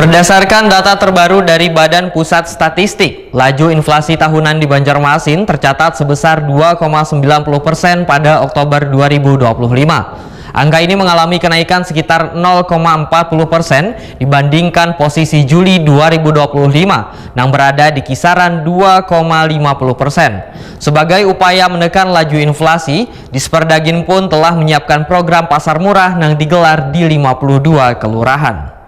Berdasarkan data terbaru dari Badan Pusat Statistik, laju inflasi tahunan di Banjarmasin tercatat sebesar 2,90% pada Oktober 2025. Angka ini mengalami kenaikan sekitar 0,40% dibandingkan posisi Juli 2025 yang berada di kisaran 2,50%. Sebagai upaya menekan laju inflasi, Disperdagin pun telah menyiapkan program pasar murah yang digelar di 52 kelurahan.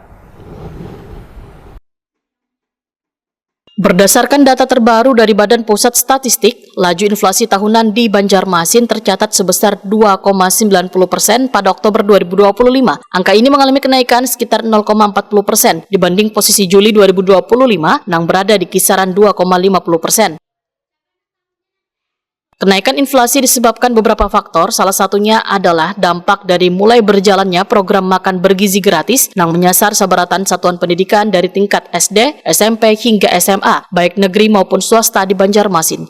Berdasarkan data terbaru dari Badan Pusat Statistik, laju inflasi tahunan di Banjarmasin tercatat sebesar 2,90% pada Oktober 2025. Angka ini mengalami kenaikan sekitar 0,40% dibanding posisi Juli 2025 yang berada di kisaran 2,50%. Kenaikan inflasi disebabkan beberapa faktor, salah satunya adalah dampak dari mulai berjalannya program makan bergizi gratis yang menyasar sabaratan satuan pendidikan dari tingkat SD, SMP hingga SMA, baik negeri maupun swasta di Banjarmasin.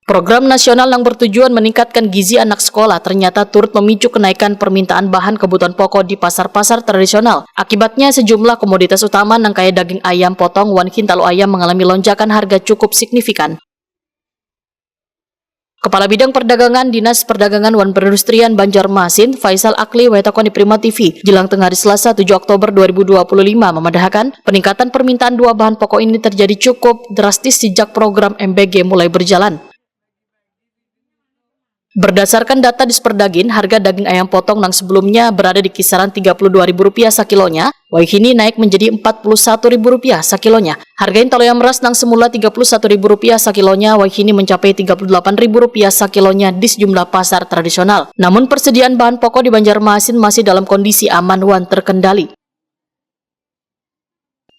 Program nasional yang bertujuan meningkatkan gizi anak sekolah ternyata turut memicu kenaikan permintaan bahan kebutuhan pokok di pasar-pasar tradisional. Akibatnya sejumlah komoditas utama yang kaya daging ayam potong, wan kintalu ayam mengalami lonjakan harga cukup signifikan. Kepala Bidang Perdagangan Dinas Perdagangan wan Perindustrian Banjarmasin, Faisal Akli Wetakon di Prima TV, Jelang Tengah hari Selasa 7 Oktober 2025 memandahkan peningkatan permintaan dua bahan pokok ini terjadi cukup drastis sejak program MBG mulai berjalan. Berdasarkan data Disperdagin, harga daging ayam potong yang sebelumnya berada di kisaran Rp32.000 sekilonya, kini naik menjadi Rp41.000 sekilonya. Harga intalu ayam ras yang semula Rp31.000 sekilonya, kini mencapai Rp38.000 sekilonya di sejumlah pasar tradisional. Namun persediaan bahan pokok di Banjarmasin masih dalam kondisi aman wan terkendali.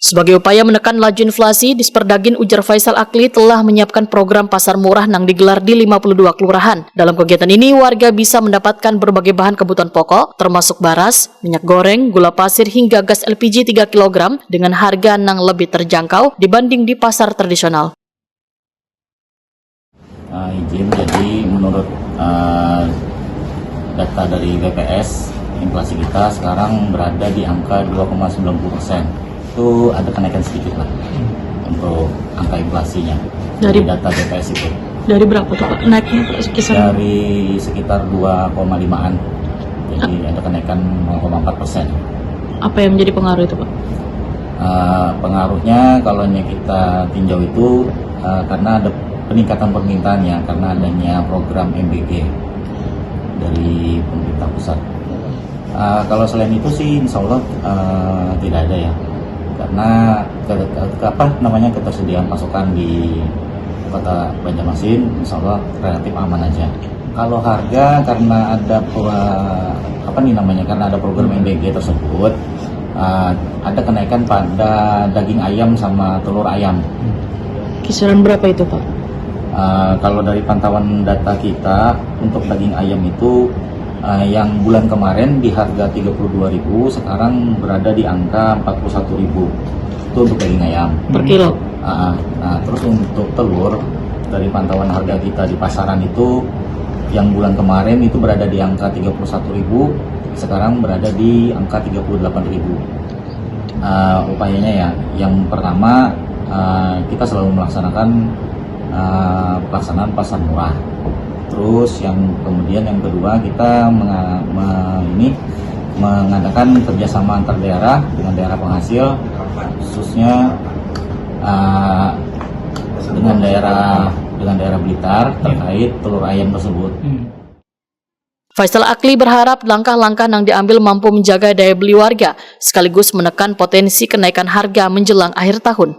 Sebagai upaya menekan laju inflasi, Disperdagin ujar Faisal Akli telah menyiapkan program pasar murah yang digelar di 52 kelurahan. Dalam kegiatan ini, warga bisa mendapatkan berbagai bahan kebutuhan pokok, termasuk beras, minyak goreng, gula pasir, hingga gas LPG 3 kg dengan harga yang lebih terjangkau dibanding di pasar tradisional. Jadi menurut data dari BPS, inflasi kita sekarang berada di angka 2,90%. Itu ada kenaikan sedikit lah untuk angka inflasinya dari data BPS itu. Dari berapa tuh Pak? Naiknya kisaran? Dari sekitar 2,5-an. Jadi ada kenaikan 0,4%. Apa yang menjadi pengaruh itu Pak? Pengaruhnya kalau kita tinjau itu karena ada peningkatan permintaannya karena adanya program MBG dari pemerintah pusat. Kalau selain itu sih insya Allah tidak ada ya, karena ketersediaan pasokan di kota Banjarmasin insya Allah relatif aman aja. Kalau harga karena ada karena ada program MBG tersebut, ada kenaikan pada daging ayam sama telur ayam. Kisaran berapa itu Pak? Kalau dari pantauan data kita untuk daging ayam itu yang bulan kemarin di harga 32.000, sekarang berada di angka 41.000. Itu untuk daging ayam per kilo. Terus untuk telur dari pantauan harga kita di pasaran itu yang bulan kemarin itu berada di angka 31.000, sekarang berada di angka 38.000. Upayanya ya, yang pertama kita selalu melaksanakan pelaksanaan pasar murah. Terus yang kedua kita mengadakan kerjasama antar daerah dengan daerah penghasil, khususnya dengan daerah Blitar terkait telur ayam tersebut. Faisal Akli berharap langkah-langkah yang diambil mampu menjaga daya beli warga sekaligus menekan potensi kenaikan harga menjelang akhir tahun.